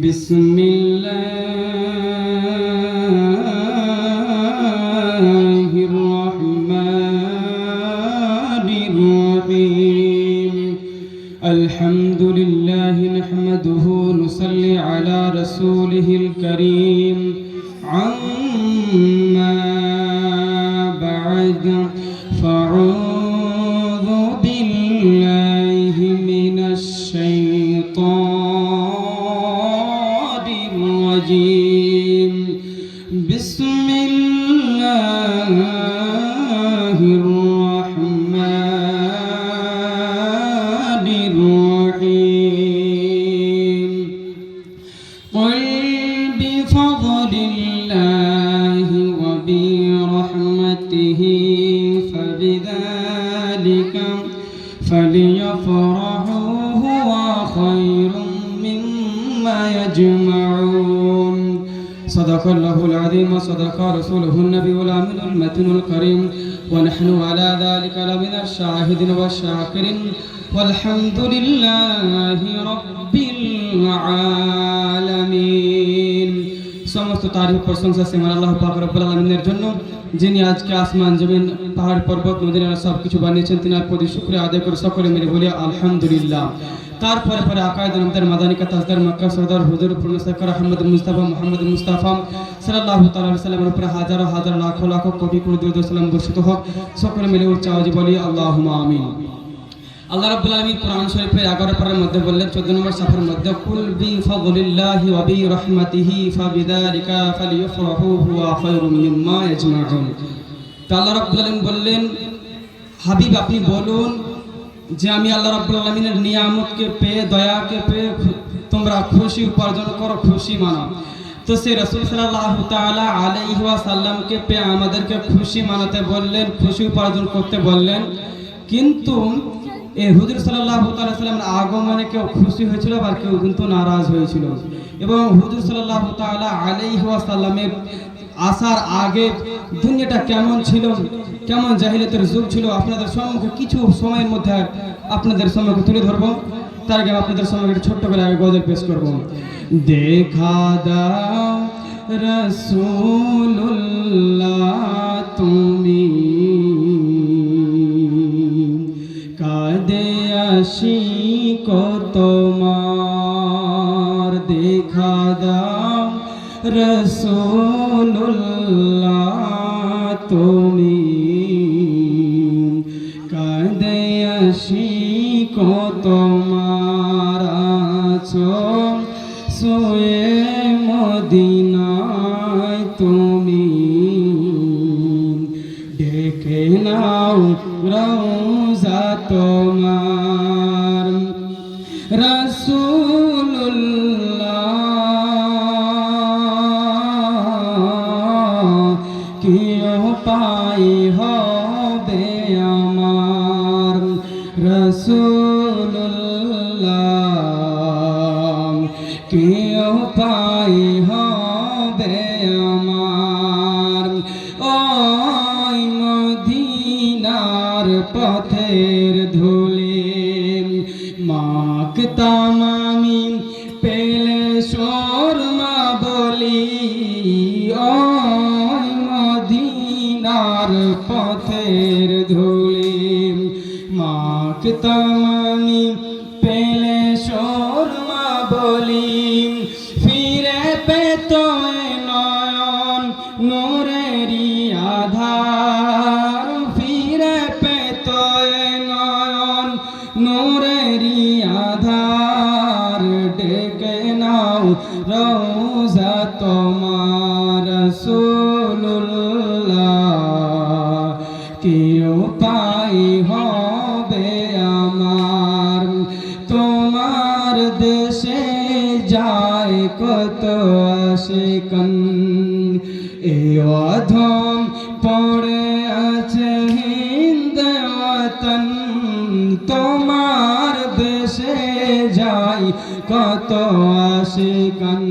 بسم الله الرحمن الرحيم الحمد لله نحمده نصلي على رسوله الكريم عما بعد فأعوذ بالله من الشيطان الرجيم بسم الله الرحمن الرحيم قل بفضل الله وبرحمته فبذلك فليفرحوا هو خير مما يجمعون صدق الله العظيم وصدق رسوله النبي الأمين المتين الكريم ونحن على ذلك لمن الشاهدين والشاكرين والحمد لله رب العالمين সমস্ত তারিফ প্রশংসা সিমান আল্লাহ পাক রব্বুল আলামিনের জন্য যিনি আজকে আসমান জমিন পাহাড় পর্বত নদী সব কিছু বানিয়েছেন তিনার প্রতি শুকরিয়া আদায় করে সকলে মিলে বলি আলহামদুলিল্লাহ। তারপরে পরে আকায়েদ আমাদের মাদানিকা তাজদার মক্কা সরদার হুজুর পূর্ণ সরকার আহমদ মুস্তাফা মুহাম্মদ মুস্তাফা সাল্লাল্লাহু তাআলা আলাইহি সাল্লামের উপরে হাজারো হাজার লাখ লাখ কোটি কোটি দরুদ সালাম বর্ষিত হোক। সকলে মিলে উচ্চ আওয়াজে বলি আল্লাহুম্মা আমিন। আল্লাহ রাব্বুল আলামিন কোরআন শরীফের 11 পারার মধ্যে বললেন 14 নম্বর সাফার মধ্যে কুল বিফাদলিল্লাহি ওয়া বিরহমাতিহি ফাবিযালিকা ফালিয়াফরাহু হুয়া খায়রুম মিম্মা ইয়াজমাউন। তো আল্লাহ রাব্বুল আলামিন বললেন হাবিব আপনি বলুন যে আমি আল্লাহ রাব্বুল আলামিনের নিয়ামতকে পেয়ে দয়াকে পেয়ে তোমরা খুশি উপার্জন করো, খুশি মানাও। তো সে রাসূল সাল্লাল্লাহু তাআলা আলাইহি ওয়াসাল্লামকে পেয়ে আমাদেরকে খুশি মানাতে বললেন, খুশি উপার্জন করতে বললেন। কিন্তু এই হুজুর সাল্লাল্লাহু তাআলা সাল্লামের আগমনে কেউ খুশি হয়েছিল আর কেউ কিন্তু নারাজ হয়েছিল। এবং হুজুর সাল্লাল্লাহু তাআলা আলাইহি ওয়াসাল্লামের আসার আগে দুনিয়াটা কেমন ছিল, কেমন জাহিলিয়াতের যুগ ছিল আপনাদের সম্মুখে কিছু সময়ের মধ্যে আপনাদের সম্মুখে তুলে ধরবো। তার আগে আপনাদের সম্মুখে ছোট্ট করে আগে গজল পেশ করব। দেখা দাও রাসূলুল্লাহ তুমি কাঁদে আশিক তোমার, দেখা দাও রাসূলুল্লাহ তুমি কাঁদে আশিক তোমার, আছো শুয়ে মদিনায় তুমি ডেকে নাও রওজা তোমার। রাসূলুল্লাহ কি উপায় হবে আমার, রাসূলুল্লাহ কি উপায় হবে আমার। ওই মদিনার পথের ধুলি মাখতাম আমি পেলে শর্মা বলি, ওই মদিনার পথের ধুলি মাখতাম আমি পেলে শর্মা বলি। ফিরে পেত নয়ন নূরেরি আধার, ফিরে পেত নয়ন নূরেরি আধার, ডেকে নাও রওজা তোমার। রাসূলুল্লাহ কি উপায় হবে আমার, তোমার দেশে যায় কত আশিকান, এই অধম পড়ে আছে হিন্দ ওয়াতন, তোমার দেশে যায় কত আশিকান,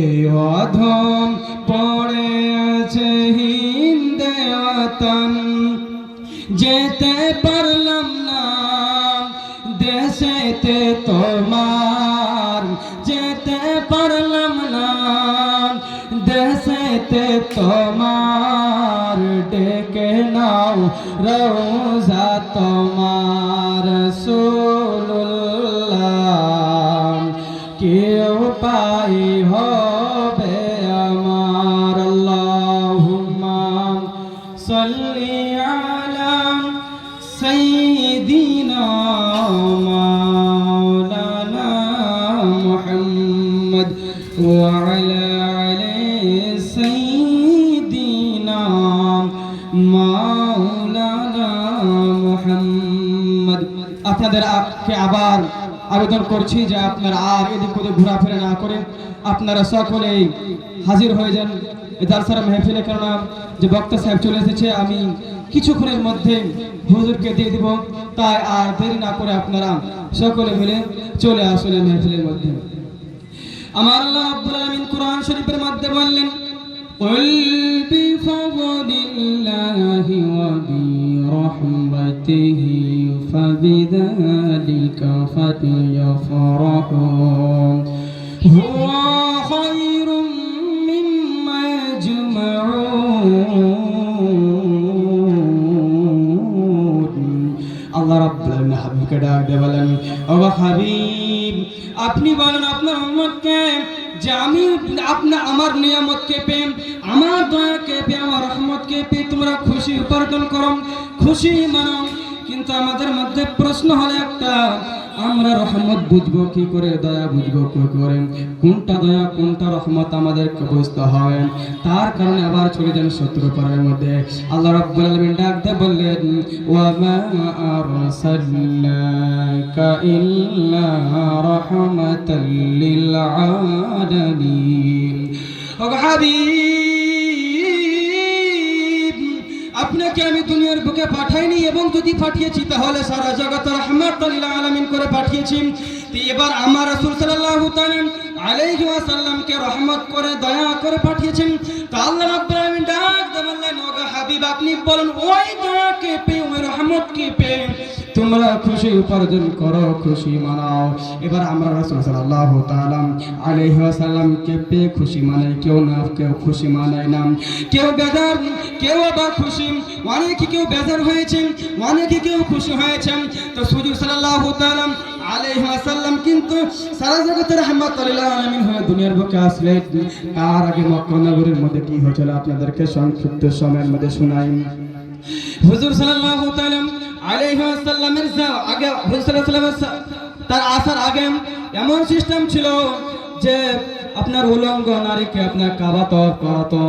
এই অধম পড়ে আছে হিন্দ ওয়াতন। যেতে পারলাম না দেশেতে তোমার যেতে পারলাম না, দেশেতে তোমার ডেকে নাও রওজা তোমার রাসূলুল্লাহ, কেউ পাই হবে আমার। আল্লাহুম্মা সাল্লি আলা সাইয়্যিদিনা মাওলানা মুহাম্মদ ওয়া আলা আলি সাইয়্যিদিনা মাওলানা মুহাম্মদ। আপনাদেরকে আবার আবেদন করছি যে আপনারা আর এদিক ওদিক ঘোরাফেরা না করে আপনারা সকলেই হাজির হয়ে যান দারসারা মেহফিলে, কেননা যে বক্তা সাহেব চলে এসেছে, আমি কিছুক্ষণের মধ্যে হুজুরকে দিয়ে দিব, তাই আর দেরি না করে আপনারা সকলে মিলে চলে আসুন মেহফিলের মধ্যে। আমার আল্লাহ রাব্বুল আলামিন কোরআন শরীফের মধ্যে বললেন, কুল বিফাদলিল্লাহি ওয়া বিরহমাতিহি ফাবিযালিকা ফালইফরাহু হুয়া খায়রুম মিম্মা ইয়াজমাউন। আল্লাহ রাব্বুল আলামিন হাবিবকে ডাক দিয়ে বলেন, ও হাবিব, আপনি বলেন আপনার উম্মতকে যে আমি আমার নিয়ামতকে পেয়ে, আমার দয়াকে পেয়ে, আমার রহমতকে পেয়ে তোমরা খুশি উপার্জন করো, খুশি মানাও। কিন্তু আমাদের মধ্যে প্রশ্ন হলো একটা, আমরা রহমত বুঝবো কি করে, দয়া বুঝবো কি করে, কোনটা দয়া কোনটা রহমত আমাদেরকে বুঝতে হবে। তার কারণে আবার চলে যান শত্রু পাড়ার মধ্যে। আল্লাহ রাব্বুল আলামিন ডাক দিয়ে বললেন, ওয়া মা আরসালনাকা ইল্লা রাহমাতাল লিল আলামিন। ও হাবিব, আপনাকে আমি দুনিয়ার বুকে পাঠাইনি, এবং যদি পাঠিয়েছি তাহলে সারা জগৎ রাহমাতাল লিল আলামিন করে পাঠিয়েছি। এবার আমার রাসূল সাল্লাল্লাহু তাআলা আলাইহি ওয়াসাল্লামকে রহমত করে দয়া করে পাঠিয়েছেন। তো আল্লাহ রাব্বুল আলামিন ডাক দিয়ে বললেন, ও হাবিব, আপনি বলেন ওই দয়াকে পেয়ে, ওই রহমতকে পেয়ে তোমরা খুশি উপার্জন করো, খুশি মানাও। এবার আমরা রাসূল সাল্লাল্লাহু তাআলা আলাইহি ওয়াসাল্লামকে পেয়ে খুশি মানাই, কেউ না কেউ খুশি মানাই না, কেউ বেজার, কেউ আবার খুশি, অনেকে কেউ বেজার হয়েছেন, অনেকে কেউ খুশি হয়েছেন। তো হুজুর সাল্লাল্লাহু তাআলা আলাইহি ওয়াসাল্লাম কিন্তু সারা জগতের রাহমাতুল লিল আলামিন হয়ে দুনিয়ার বুকে আসলেন। তার আগে মক্কা নগরীর মধ্যে কি হয়েছিল আপনাদেরকে সংক্ষিপ্ত সময়ের মধ্যে শোনাই। হুজুর সাল্লাল্লাহু তাআলা আলাইহি ওয়াসাল্লামের আগে, হুজুর সাল্লাল্লাহু আলাইহি ওয়াসাল্লাম তার আসার আগে এমন সিস্টেম ছিল যে আপনার উলঙ্গ নারীকে আপনার কাবা তওয়াফ করাতো।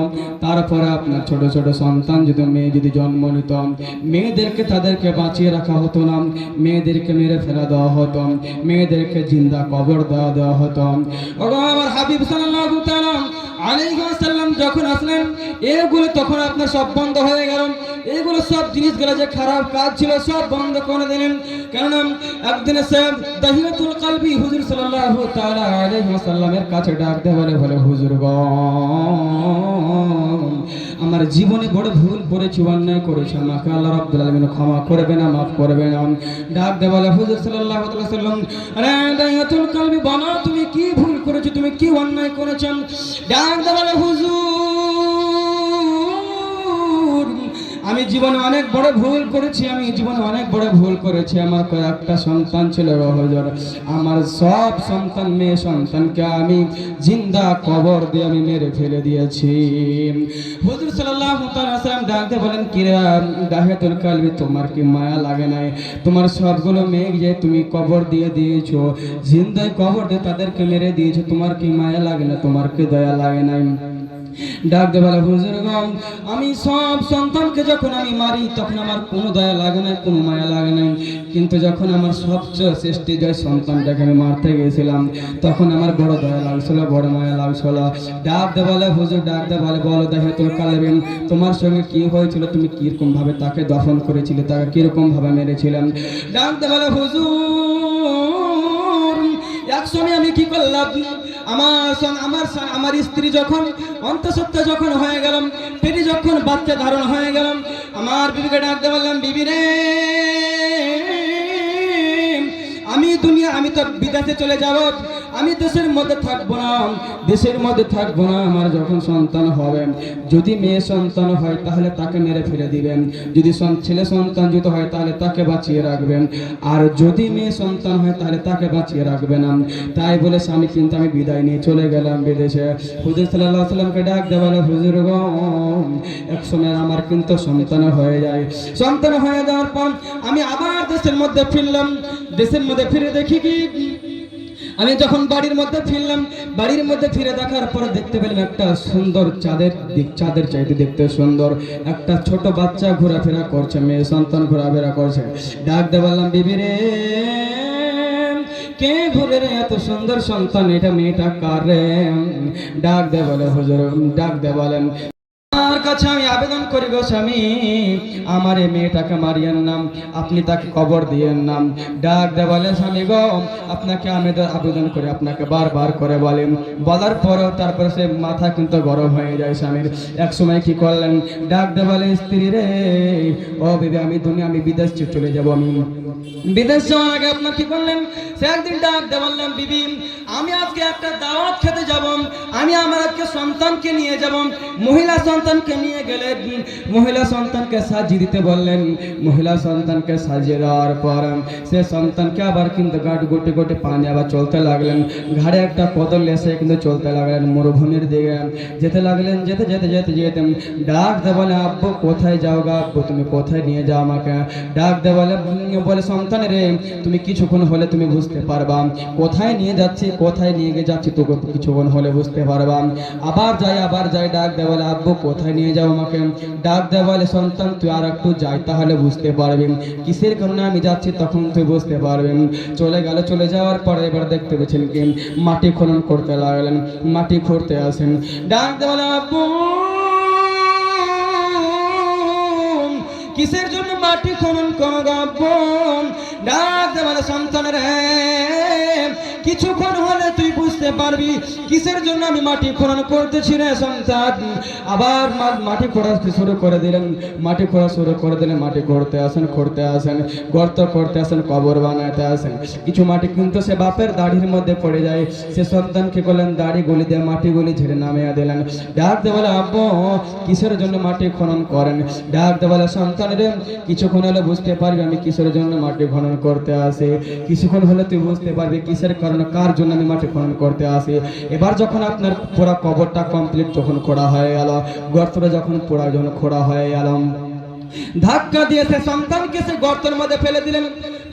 তারপরে আপনার ছোট ছোট সন্তান যদি মেয়ে যদি জন্ম নিত, মেয়েদেরকে তাদেরকে বাঁচিয়ে রাখা হতো না, মেয়েদেরকে মেরে ফেলা দেওয়া হতো, মেয়েদেরকে জিন্দা কবর দেওয়া হতো। আমার হাবিব সাল্লাল্লাহু তাআলা আলাইহি ওয়াসাল্লাম যখন আসলেন, এগুলো তখন আপনার সব বন্ধ হয়ে গেল। এগুলো সব জিনিসগুলো যে খারাপ কাজ ছিল সব বন্ধ করে দিলেন। কারণ একদিন সাহেব দাহিয়াতুল কলবি হুজুর সাল্লাল্লাহু তাআলা আলাইহি ওয়াসাল্লামের কাছে ডাক দিয়ে বলে, হুজুর গো, আমার জীবনে বড় ভুল করেছি, অন্যায় করেছি, আমাকে আল্লাহ রাব্বুল আলামিন ক্ষমা করবে না, মাফ করবে না। ডাক দিয়ে বলে, হুজুর সাল্লাল্লাহু আলাইহি ওয়াসাল্লাম, আরে দাহিয়াতুল কলবি, বলো তুমি কি ভুল করেছো, তুমি কি অন্যায় করেছো? ডাক দিয়ে বলে, হুজুর, আমি জীবনে অনেক বড় ভুল করেছি, আমি জীবনে অনেক বড় ভুল করেছি। আমার কয়েকটা সন্তান ছিল হুজুর, আমার সব সন্তান মেয়ে সন্তানকে আমি জিন্দা কবর দিয়ে আমি মেরে ফেলে দিয়েছি। হুজুর সাল্লাল্লাহু আলাইহি ওয়াসাল্লাম ডাকতে বলেন, কিরা দাহিয়াতুল কলবি, তোমার কি মায়া লাগে নাই? তোমার সবগুলো মেয়ে যে তুমি কবর দিয়ে দিয়েছো, জিন্দা কবর দিয়ে তাদেরকে মেরে দিয়েছো, তোমার কি মায়া লাগে না? তোমার কি দয়া লাগে নাই? ডাক দে বলে, হুজুর গো, আমি সব সন্তানকে যখন আমি মারি তখন আমার কোনো দয়া লাগে না, কোনো মায়া লাগে না, কিন্তু যখন আমার সবচেয়ে শ্রেষ্ঠ যে সন্তানটাকে আমি মারতে গিয়েছিলাম তখন আমার বড় দয়া লাগছিল, বড় মায়া লাগছিল। ডাক দে বলে, হুজুর, ডাক দে বলে, বলো দাহিয়াতুল কলবি, তোমার সঙ্গে কি হয়েছিল? তুমি কিরকম ভাবে তাকে দফন করেছিলে, তাকে কিরকম ভাবে মেরেছিলেন? ডাক দে বলে, হুজুর, এক সময় আমি কি করলাম, আমার স্ত্রী যখন অন্তঃসত্ত্বা যখন হয়ে গেলাম, পেটে যখন বাচ্চা ধারণ হয়ে গেলাম, আমার বিবিকে ডাকতে বললাম, বিবি রে, দুনিয়া, আমি তো বিদেশে চলে যাব, আমি দেশের মধ্যে থাকবো না, দেশের মধ্যে থাকবো না। আমার যখন সন্তান হবে, যদি মেয়ে সন্তান হয় তাহলে তাকে মেরে ফেলে দিবেন, যদি ছেলে সন্তান যদি হয় তাহলে তাকে বাঁচিয়ে রাখবেন, আর যদি মেয়ে সন্তান হয় তাহলে তাকে বাঁচিয়ে রাখবেন না। তাই বলে স্বামী কিন্তু আমি বিদায় নিয়ে চলে গেলাম বিদেশে। হুজুর সাল্লাল্লাহু আলাইহি সাল্লামকে ডাক দেওয়া হলো, হুজুর গো, এক সময় আমার কিন্তু সন্তান হয়ে যায়। সন্তান হয়ে যাওয়ার পর আমি আবার দেশের মধ্যে ফিরলাম। দেশের মধ্যে ফিরে দেখি কি, আমি যখন বাড়ির মধ্যে ফিরলাম, বাড়ির মধ্যে ফিরে দেখার পর দেখতে পেলাম একটা সুন্দর চাঁদের চাইতে দেখতে সুন্দর একটা ছোট বাচ্চা ঘোরাফেরা করছে, মেয়ে সন্তান ঘোরাফেরা করছে। ডাক দিয়ে বললাম, বিবি রে, কে ঘুরে রে, এত সুন্দর সন্তান, এটা মেয়েটা কার রে? ডাক দে বলে, হুজুর, ডাক দে বলেন, আমার কাছে আমি আবেদন করি গো স্বামী, আমার এই মেয়েটাকে মারিয়েন নাম, আপনি তাকে কবর দিয়েন নাম। ডাক দে বলে, স্বামী গো, আপনাকে আমি আবেদন করি, আপনাকে বারবার করে বলেন, বলার পরেও তারপরে সে মাথা কিন্তু গরম হয়ে যায় স্বামীর। এক সময় কি করলেন, ডাক দে বলে, স্ত্রী রে, ও বিবি, আমি বিদেশ চলে যাব, আমি বিদেশ যাওয়ার আগে আপনার কি করলেন? সে একদিন ডাক দে বললেন, বিবি, আমি আজকে একটা দাওয়াত খেতে যাব, আমি আমার আজকে সন্তানকে নিয়ে যাব। মহিলা সন্তানকে নিয়ে গেলে মহিলা সন্তানকে সাজিয়ে দিতে বললেন। মহিলা সন্তানকে সাজিয়ে দেওয়ার পর সে সন্তানকে আবার কিন্তু গোটে গোটে পানি আবার চলতে লাগলেন, ঘাড়ে একটা কদল এসে কিন্তু চলতে লাগলেন, মরুভূমির দিকে যেতে লাগলেন। যেতে যেতে যেতে যেতে ডাক দে বলে, আব্বু কোথায় যাও গা, আব্বু তুমি কোথায় নিয়ে যাও আমাকে? ডাক দে বলে, সন্তান রে, তুমি কিছুক্ষণ হলে তুমি বুঝতে পারবা কোথায় নিয়ে যাচ্ছি, কোথায় নিয়ে গিয়ে যাচ্ছি, তোকে কিছুক্ষণ হলে বুঝতে পারবা। আবার যাই। ডাক দে বলে, আব্বু কোথায় নিয়ে যাও আমাকে? ডাক দে বলে, সন্তান তুই আর একটু যাই, তাহলে বুঝতে পারবি কিসের কারণে আমি যাচ্ছি, তখন তুই বুঝতে পারবেন। চলে গেল। চলে যাওয়ার পরে এবার দেখতে পেয়েছেন কি, মাটি খনন করতে লাগলেন, মাটি খুঁড়তে আসেন। ডাক দে বলে, আব্বু কিসের জন্য মাটি খনন করো আব্বু? ডাক দে বলে, সন্তানের কিছুক্ষণ হলে তুই বুঝতে পারবি কিসের জন্য আমি মাটি খনন করতেছি রে সন্তান। আবার মাটি খোঁড়া শুরু করে দিলেন, মাটি খোঁড়া শুরু করে দিলেন। মাটি খুঁড়তে আসেন, গর্ত করতে আসেন, কবর বানাতে আসেন। কিছু মাটি কিন্তু সে বাপের দাড়ির মধ্যে পড়ে যায়। সে সন্তানকে বললেন, দাড়ি গুলি দিয়ে মাটিগুলি ঝেড়ে নামিয়ে দিলেন। ডাক দে বলে, আব্বু কিসের জন্য মাটি খনন করেন? ডাক দে বলে, সন্তান রে, কিছুক্ষণ হলে বুঝতে পারবি আমি কিসের জন্য মাটি খনন করতে আসি। কিছুক্ষণ হলে তুই বুঝতে পারবি কিসের কারণে, কার জন্য আমি মাটি খনন করতে আসি। এবার যখন আপনার পুরো কবরটা কমপ্লিট যখন খোঁড়া হয়ে গেল, গর্তটা যখন পুরো খোঁড়া হয়ে গেল, ধাক্কা দিয়ে সে সন্তানকে সে গর্তের মধ্যে ফেলে দিলেন।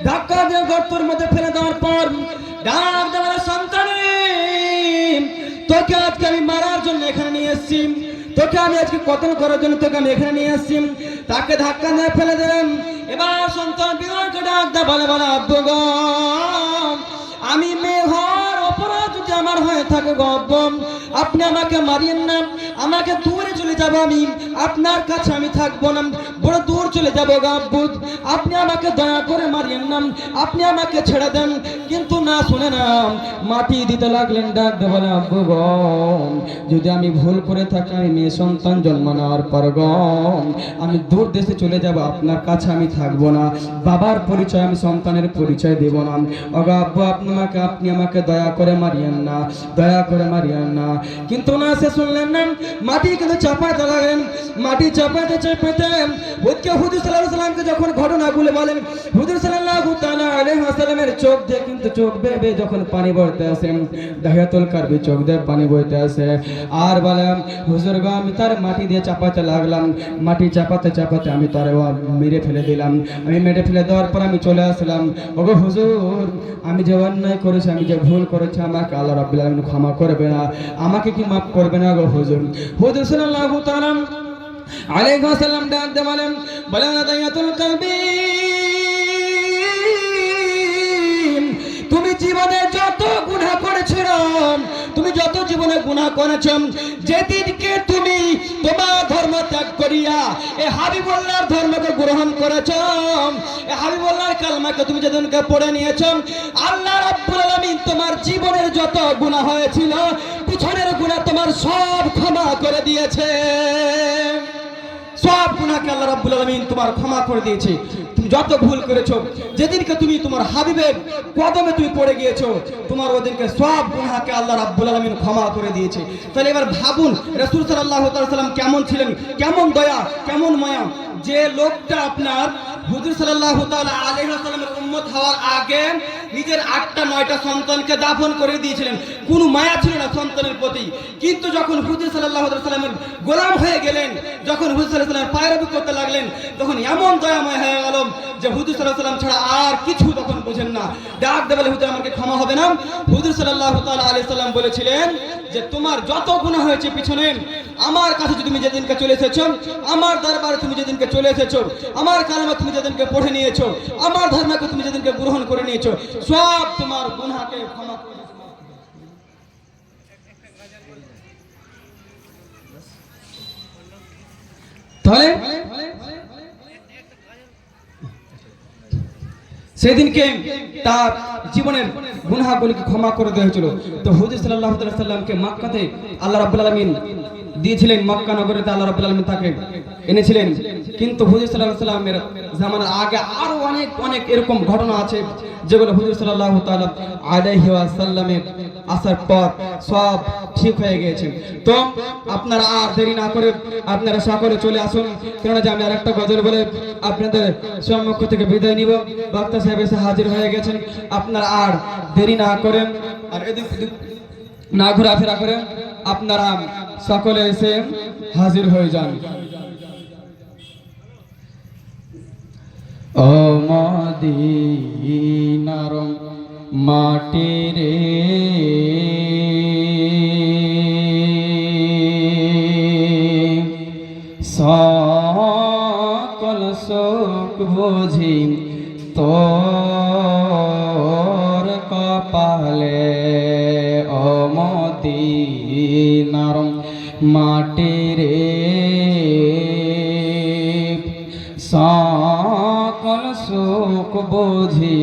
ধাক্কা দিয়ে গর্তের মধ্যে ফেলে দেওয়ার পর ডাক দেওয়ার, সন্তান তোকে আজকে আমি মারার জন্য এখানে নিয়ে এসেছি, তোকে আমি আজকে কতল করার জন্য তোকে আমি এখানে নিয়ে আসছি। তাকে ধাক্কা দিয়ে ফেলে দিলেন। এবার সন্তান বিনয়কে ডাক দে বলে, আব্বু গো, আমি মেয়ে হওয়ার অপরাধ যদি আমার হয়ে থাকে গো আব্বু, আপনি আমাকে মারিয়েন না, আমাকে দূরে চলে যাব, আমি আপনার কাছে আমি থাকবো না, বড় দূর চলে যাবো গো আব্বু, আপনি আমাকে দয়া করে মারিয়েন না, আপনি আমাকে ছেড়ে দেন। কিন্তু না শুনে না, মাটি দিতে লাগলেন। ডাক দে বলে, আব্বু গো, যদি আমি ভুল করে থাকি, আমি মেয়ে সন্তান জন্ম নেওয়ার পর গো আমি দূর দেশে চলে যাব, আপনার কাছে আমি থাকবো না, বাবার পরিচয় আমি সন্তানের পরিচয় দেব না। ওগো আব্বু, আপনি আমাকে দয়া করে মারিয়েন না, দয়া করে মারিয়েন না। কিন্তু না, সে শুনলেন না। মাটি কিন্তু চাপাতে লাগলেন। মাটি চাপাতে হুজুর সাল্লাল্লাহু আলাইহি ওয়াসাল্লামকে যখন ঘটনাগুলো বলেন, হুজুর সাল্লাল্লাহু তাআলা আলাইহি ওয়াসাল্লামের চোখ দিয়ে কিন্তু চোখ বেয়ে যখন পানি বইতে আসে, দাহিয়াতুল কারবি চোখ দিয়ে পানি বইতে আসে। আর বলেন, হুজুর গো, আমি তার মাটি দিয়ে চাপাতে লাগলাম। মাটি চাপাতে আমি তার মেরে ফেলে দিলাম। আমি মেরে ফেলে দেওয়ার পর আমি চলে আসলাম। ওগো হুজুর, আমি যে অন্যায় করেছি, আমি যে ভুল করেছি, আমাকে আল্লাহ রাব্বুল আলামিন ক্ষমা করবে না, আমাকে কি মাফ করবে না গো হুজুর? হুজুর সাল্লাল্লাহু তাআলা আলাইহি ওয়াসাল্লাম ডাক দিয়ে বলেন, দাহিয়াতুল কারবি, তুমি জীবনে যত গুনাহ করেছো, তুমি যত জীবনে গুনাহ করেছো, যেদিনকে তুমি তোমার ধর্ম ত্যাগ করিয়া এই হাবিবুল্লাহর ধর্মকে গ্রহণ করেছো, এই হাবিবুল্লাহর কালমাকে তুমি যেদিনকে পড়ে নিয়েছো, আল্লাহ রাব্বুল আলামিন তোমার জীবনের যত গুনাহ হয়েছিল, পিছনের গুনাহ তোমার সব ক্ষমা করে দিয়েছে। সব সব গুনাহকে আল্লাহ রাব্বুল আলামিন তোমার ক্ষমা করে দিয়েছে। তুমি যত ভুল করেছো, যেদিনকে তুমি তোমার হাবিবের কদমে তুমি পড়ে গিয়েছো, তোমার ওদিনকে সব গুনাহকে আল্লাহ রাব্বুল আলামিন ক্ষমা করে দিয়েছে। তাহলে এবার ভাবুন রাসূল সাল্লাল্লাহু তাআলা সাল্লাম কেমন ছিলেন, কেমন দয়া, কেমন মায়া। যে লোকটা আপনার হুজুর সাল্লাল্লাহু তাআলা আলাইহি ওয়াসাল্লামের উম্মত হওয়ার আগে নিজের 8টা 9টা সন্তানকে দাফন করে দিয়েছিলেন, কোনো মায়া ছিল না সন্তানের প্রতি। কিন্তু যখন হুজুর সাল্লাল্লাহু আলাইহি ওয়াসাল্লামের গোলাম হয়ে গেলেন, যখন হুজুর সাল্লাল্লাহু আলাইহি ওয়াসাল্লামের পায়রাবি করতে লাগলেন, তখন এমন দয়াময় হয়ে গেল যে হুজুর সাল্লাল্লাহু আলাইহি ওয়াসাল্লাম ছাড়া আর কিছু তখন বুঝেন না। ডাক দেবেন, হুজুর আমাকে ক্ষমা হবে না? হুজুর সাল্লাল্লাহু তাআলা আলাইহি ওয়াসাল্লাম বলেছিলেন যে তোমার যত গুনাহ হয়েছে পিছনে, আমার কাছে তুমি যেদিনকে চলে এসেছো, আমার দরবারে তুমি যেদিনকে চলে এসেছো, আমার কালেমা তুমি যেদিনকে পড়ে নিয়েছো, আমার ধর্মকে তুমি যেদিনকে গ্রহণ করে নিয়েছো, সব তোমার গুনাহকে ক্ষমা করে দিয়েছে। তাহলে সেদিনকে তার জীবনের গুনাহগুলিকে ক্ষমা করে দেওয়া হয়েছিল। তো হুজুর সাল্লাল্লাহু আলাইহি ওয়াসাল্লামকে মক্কাতে আল্লাহ রাব্বুল আলামিন দিয়েছিলেন, মক্কা নগরীতে আল্লাহ রাব্বুল আলামিন তাকে এনেছিলেন। কিন্তু হুজুর সাল্লাল্লাহু আলাইহি ওয়াসাল্লামের জামানার আগে আরো অনেক অনেক এরকম ঘটনা আছে যেগুলো হুজুর সাল্লাল্লাহু তাআলা আলাইহি ওয়াসাল্লামের আসার পর সব ঠিক হয়ে গেছে। তো আপনারা আর দেরি না করে আপনারা সকলে চলে আসুন, কেননা যে আমি আরেকটা গজল বলে আপনাদের সম্মুখ থেকে বিদায় নিব। বক্তা সাহেব এসে হাজির হয়ে গেছেন, আপনারা আর দেরি না করেন, আর এদিক না ঘোরাফেরা করেন, আপনারা সকলে এসে হাজির হয়ে যান। ও মদিনার মাটি রে, সকল সুখ বুঝি তোর কপালে। ও মদিনার মাটি রে, সকল সুখ বুঝি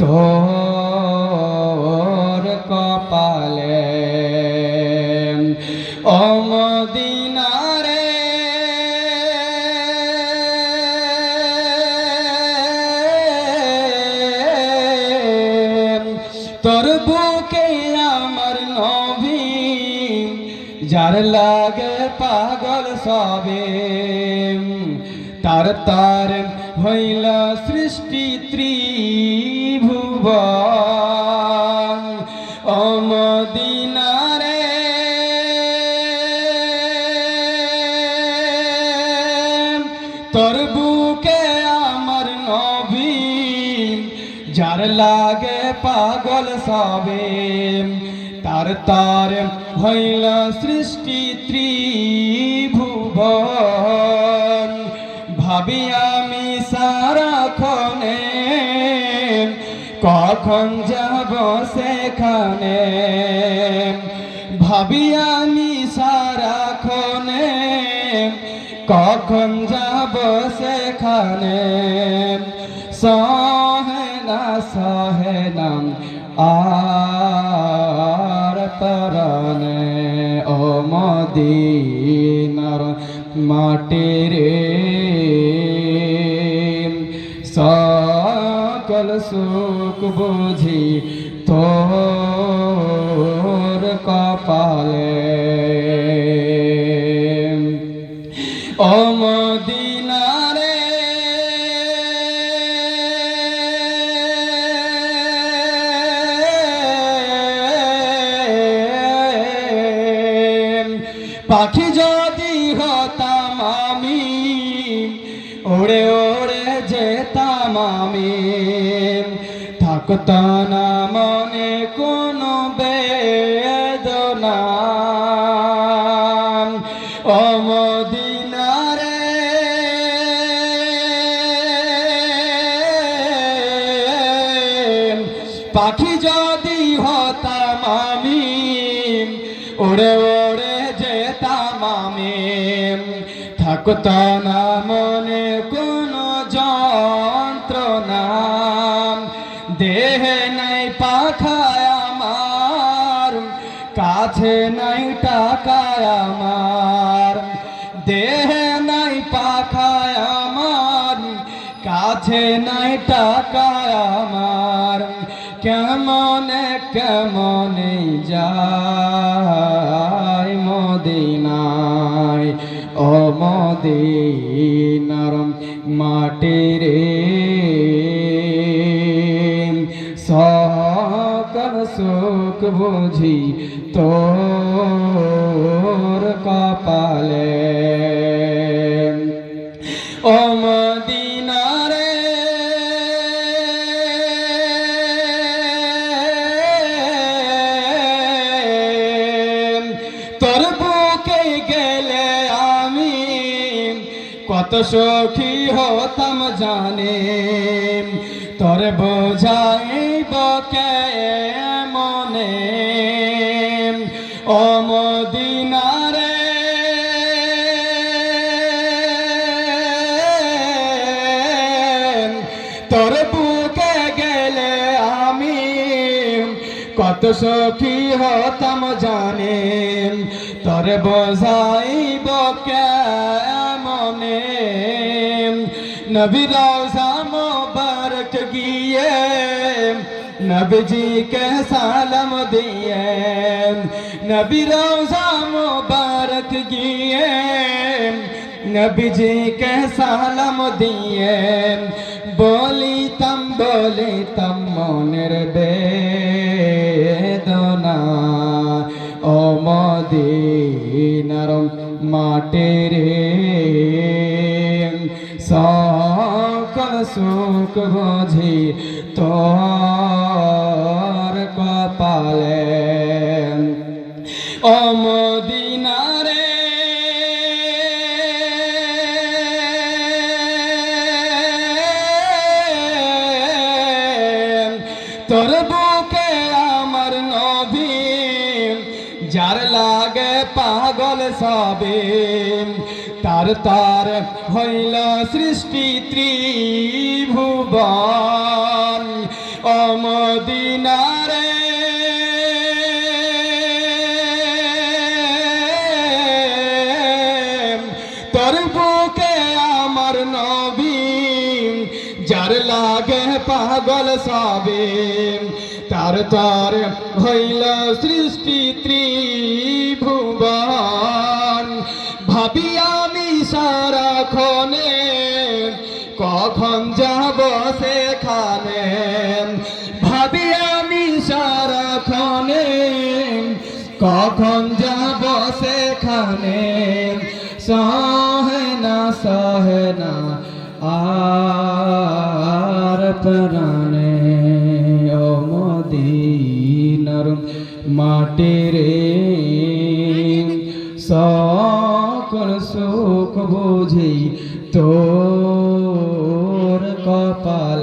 তোর কপালে। ও মদিনা রে, তোর বুকে আমার নবী, যার লাগে পাগল সবে, তার তার হইল সৃষ্টি ত্রিভুবন। ও মদিনা রে, তোর বুকে আমার নবী, যার লাগে পাগল সবে, তার তার হইল সৃষ্টি ত্রিভুবন। ভাবি আমি সারাক্ষণে কখন যাব সেখানে, ভাবি আমি সারাক্ষণে কখন যাব সেখানে। সহে না আর পরানে। ও মদিনার মাটি রে, সকল সুখ বুঝি তোর কপালে। ও মদিনা রে, পাখি যদি হতাম আমি, ওড়ে ওড়ে যেতাম আমি, থাকত না মনে কোনো বেদনা। ও মদিনা রে, পাখি যদি হতাম আমি, ওড়ে ওড়ে যেতাম আমি, থাকত না মনে কোনো যন্ত্রণা। দেহে নাই পাখায় আমার, কাছে নাই টাকায় আমার, দেহে নাই পাখা আছে নাই টাকা আমার, কেমনে কেমনে যায় মদিনায়, ও মদিনার মাটির সকল সুখ বুঝি তোর কপালে, ও মদিনা রে তোর বুকে গেলে আমি কত সুখী হতাম জানে, তোর বোঝাইব কে মনে, ও মদিনা রে তোর বুকে গেলে আমি কত সুখী হতাম জানে, তোর বোঝাইব কে মনে। নবী রওজা মুবারক গিয়ে নবীজি কে সালাম দিয়ে, নবী রওজা মুবারক গিয়ে নবীজি কে সালাম দিয়ে, বলিতাম মনের বেদনা, ও মদিনার মাটির সকল সুখ বুঝি তোর কপালে, ও মদিনা রে তোর বুকে আমার নবী যার লাগে পাগল সবে, তার তার হইল সৃষ্টি ত্রিভুবন, ও মদিনা রে তোর বুকে আমার নবী যার লাগে পাগল সবে, তার তার হইল সৃষ্টি ত্রিভুবন। ভাবি আমি সারাক্ষণে কখন যাব সেখানে, ভাবি আমি সারাক্ষণে কখন যাব সেখানে, সহে না আর প্রাণে, ও মদিনার মাটির সকল সুখ বুঝি তোর কপাল।